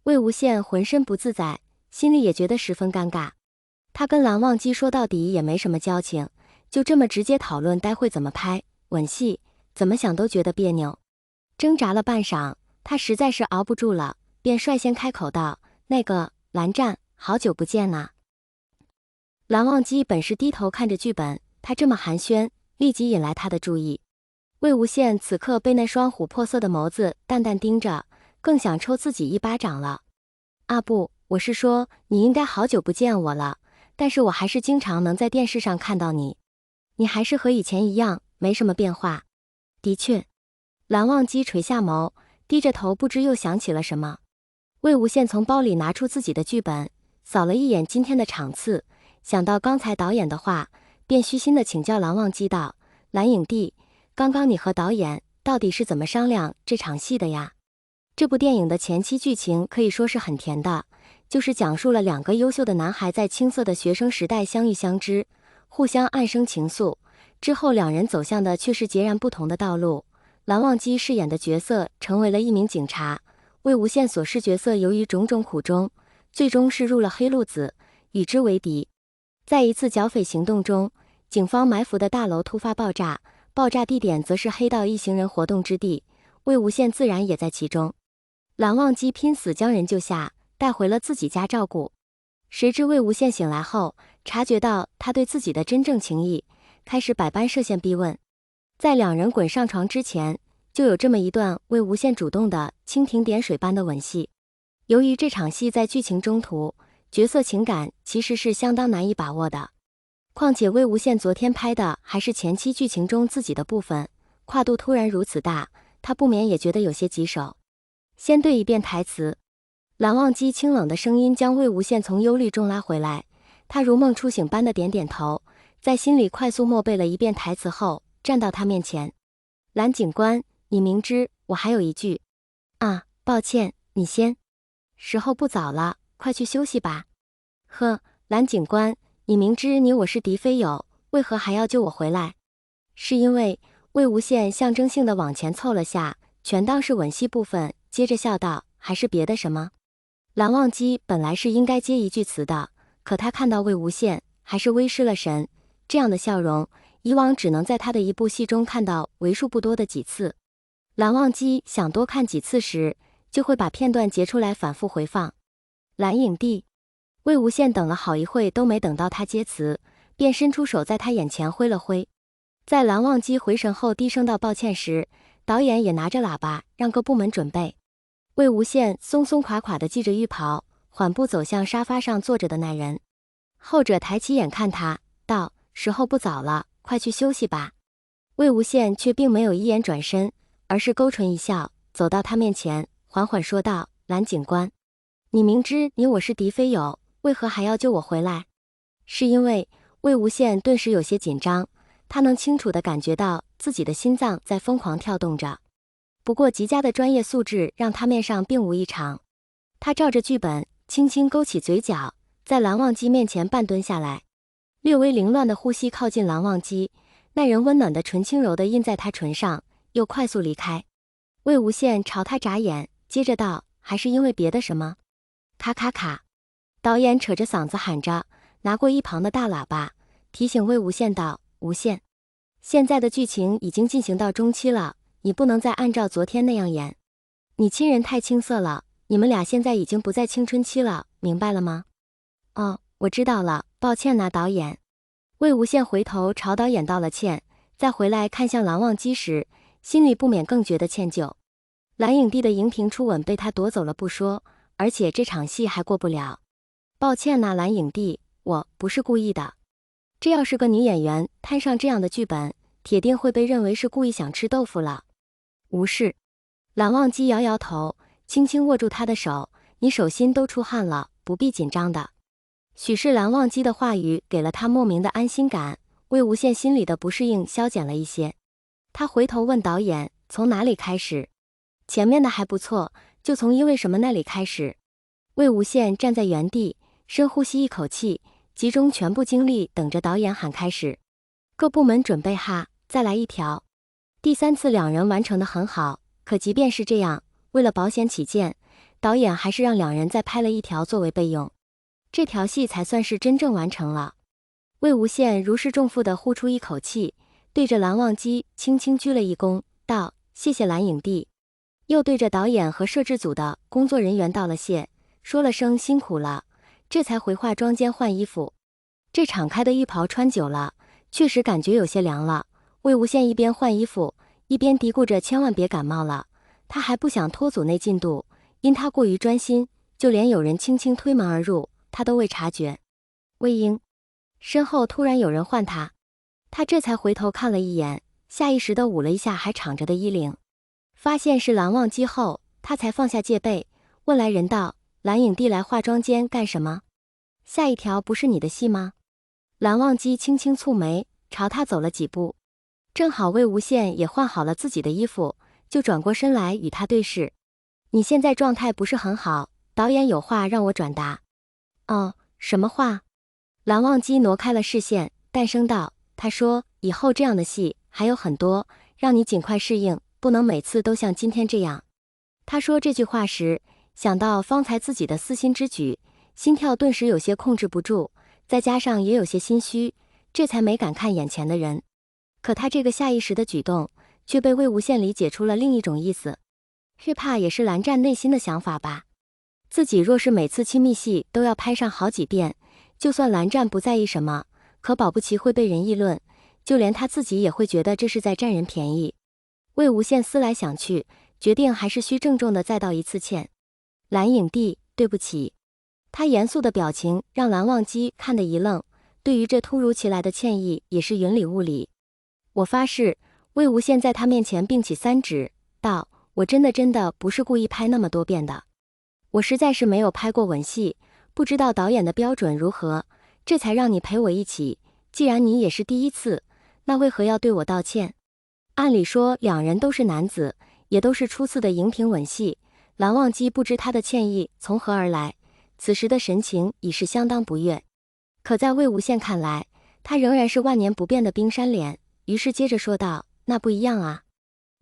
魏无羡浑身不自在，心里也觉得十分尴尬。他跟蓝忘机说到底也没什么交情，就这么直接讨论待会怎么拍吻戏，怎么想都觉得别扭。挣扎了半晌，他实在是熬不住了，便率先开口道：“那个，蓝湛，好久不见呐。”蓝忘机本是低头看着剧本，他这么寒暄，立即引来他的注意。魏无羡此刻被那双琥珀色的眸子淡淡盯着，更想抽自己一巴掌了。啊不，我是说，你应该好久不见我了，但是我还是经常能在电视上看到你。你还是和以前一样，没什么变化。的确。蓝忘机垂下眸，低着头，不知又想起了什么。魏无羡从包里拿出自己的剧本，扫了一眼今天的场次，想到刚才导演的话，便虚心的请教蓝忘机道：“蓝影帝，刚刚你和导演到底是怎么商量这场戏的呀？”这部电影的前期剧情可以说是很甜的，就是讲述了两个优秀的男孩在青涩的学生时代相遇相知，互相暗生情愫，之后两人走向的却是截然不同的道路。蓝忘机饰演的角色成为了一名警察，魏无羡所饰角色由于种种苦衷，最终是入了黑路子，与之为敌。在一次剿匪行动中，警方埋伏的大楼突发爆炸，爆炸地点则是黑道一行人活动之地，魏无羡自然也在其中。蓝忘机拼死将人救下，带回了自己家照顾。谁知魏无羡醒来后，察觉到他对自己的真正情谊，开始百般设限逼问。在两人滚上床之前，就有这么一段魏无羡主动的蜻蜓点水般的吻戏。由于这场戏在剧情中途，角色情感其实是相当难以把握的。况且魏无羡昨天拍的还是前期剧情中自己的部分，跨度突然如此大，他不免也觉得有些棘手。先对一遍台词。蓝忘机清冷的声音将魏无羡从忧虑中拉回来，他如梦初醒般的点点头，在心里快速默背了一遍台词后，站到他面前。蓝警官，你明知我还有一句。啊，抱歉，你先。时候不早了，快去休息吧。呵，蓝警官，你明知你我是敌非友，为何还要救我回来？是因为魏无羡象征性的往前凑了下，全当是吻戏部分，接着笑道：还是别的什么？蓝忘机本来是应该接一句词的，可他看到魏无羡，还是微失了神，这样的笑容以往只能在他的一部戏中看到为数不多的几次。蓝忘机想多看几次时，就会把片段截出来反复回放。蓝影帝。魏无羡等了好一会都没等到他接词，便伸出手在他眼前挥了挥。在蓝忘机回神后低声道抱歉时，导演也拿着喇叭让各部门准备。魏无羡松松垮垮地系着浴袍，缓步走向沙发上坐着的那人。后者抬起眼看他，道：时候不早了，快去休息吧。魏无羡却并没有一眼转身，而是勾唇一笑，走到他面前，缓缓说道：蓝警官，你明知你我是敌非友，为何还要救我回来？是因为魏无羡顿时有些紧张，他能清楚地感觉到自己的心脏在疯狂跳动着。不过极佳的专业素质让他面上并无异常。他照着剧本轻轻勾起嘴角，在蓝忘机面前半蹲下来，略微凌乱的呼吸靠近蓝忘机，那人温暖的唇轻柔地印在他唇上，又快速离开。魏无羡朝他眨眼，接着道：还是因为别的什么？咔咔咔，导演扯着嗓子喊着，拿过一旁的大喇叭，提醒魏无羡道：无羡，现在的剧情已经进行到中期了，你不能再按照昨天那样演。你亲人太青涩了，你们俩现在已经不在青春期了，明白了吗？哦，我知道了，抱歉呐，导演。魏无羡回头朝导演道了歉，再回来看向蓝忘机时，心里不免更觉得歉疚。蓝影帝的荧屏初吻被他夺走了不说，而且这场戏还过不了。抱歉呐，蓝影帝，我不是故意的。这要是个女演员摊上这样的剧本，铁定会被认为是故意想吃豆腐了。无事。蓝忘机摇摇头，轻轻握住他的手，你手心都出汗了，不必紧张的。许是蓝忘机的话语给了他莫名的安心感，魏无羡心里的不适应消减了一些。他回头问导演，从哪里开始？前面的还不错，就从因为什么那里开始。魏无羡站在原地，深呼吸一口气，集中全部精力等着导演喊开始。各部门准备哈，再来一条。第三次两人完成的很好，可即便是这样，为了保险起见，导演还是让两人再拍了一条作为备用，这条戏才算是真正完成了。魏无羡如释重负地呼出一口气，对着蓝忘机轻轻鞠了一躬，道：“谢谢蓝影帝。”又对着导演和摄制组的工作人员道了谢，说了声辛苦了，这才回化妆间换衣服。这敞开的浴袍穿久了，确实感觉有些凉了。魏无羡一边换衣服，一边嘀咕着千万别感冒了，他还不想拖组内进度，因他过于专心，就连有人轻轻推门而入，他都未察觉。魏婴，身后突然有人唤他，他这才回头看了一眼，下意识地捂了一下还敞着的衣领，发现是蓝忘机后，他才放下戒备，问来人道：“蓝影帝来化妆间干什么？下一条不是你的戏吗？”蓝忘机轻轻蹙眉，朝他走了几步，正好魏无羡也换好了自己的衣服，就转过身来与他对视：“你现在状态不是很好，导演有话让我转达。”“哦，什么话？”蓝忘机挪开了视线，淡声道：“他说以后这样的戏还有很多，让你尽快适应，不能每次都像今天这样。”他说这句话时，想到方才自己的私心之举，心跳顿时有些控制不住，再加上也有些心虚，这才没敢看眼前的人。可他这个下意识的举动，却被魏无羡理解出了另一种意思，却怕也是蓝湛内心的想法吧。自己若是每次亲密戏都要拍上好几遍，就算蓝湛不在意什么，可保不齐会被人议论，就连他自己也会觉得这是在占人便宜。魏无羡思来想去，决定还是需郑重的再道一次歉：“蓝影帝，对不起。”他严肃的表情让蓝忘机看得一愣，对于这突如其来的歉意也是云里雾里。“我发誓。”魏无羡在他面前并起三指，道：“我真的不是故意拍那么多遍的，我实在是没有拍过吻戏，不知道导演的标准如何，这才让你陪我一起。既然你也是第一次，那为何要对我道歉？”按理说两人都是男子，也都是初次的荧屏吻戏，蓝忘机不知他的歉意从何而来，此时的神情已是相当不悦。可在魏无羡看来，他仍然是万年不变的冰山脸，于是接着说道：“那不一样啊，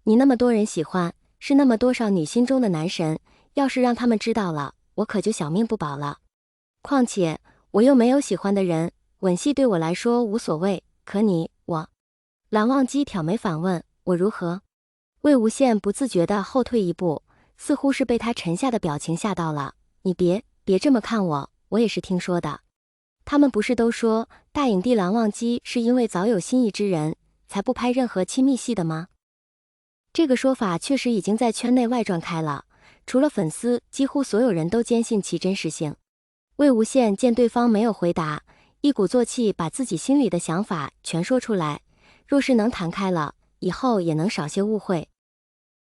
你那么多人喜欢，是那么多少女心中的男神，要是让他们知道了，我可就小命不保了。况且我又没有喜欢的人，吻戏对我来说无所谓，可你，我……”蓝忘机挑眉反问：“我如何？”魏无羡不自觉地后退一步，似乎是被他沉下的表情吓到了。“你别这么看我，我也是听说的。他们不是都说大影帝蓝忘机是因为早有心仪之人，才不拍任何亲密戏的吗？”这个说法确实已经在圈内外传开了，除了粉丝，几乎所有人都坚信其真实性。魏无羡见对方没有回答，一鼓作气把自己心里的想法全说出来，若是能谈开了，以后也能少些误会。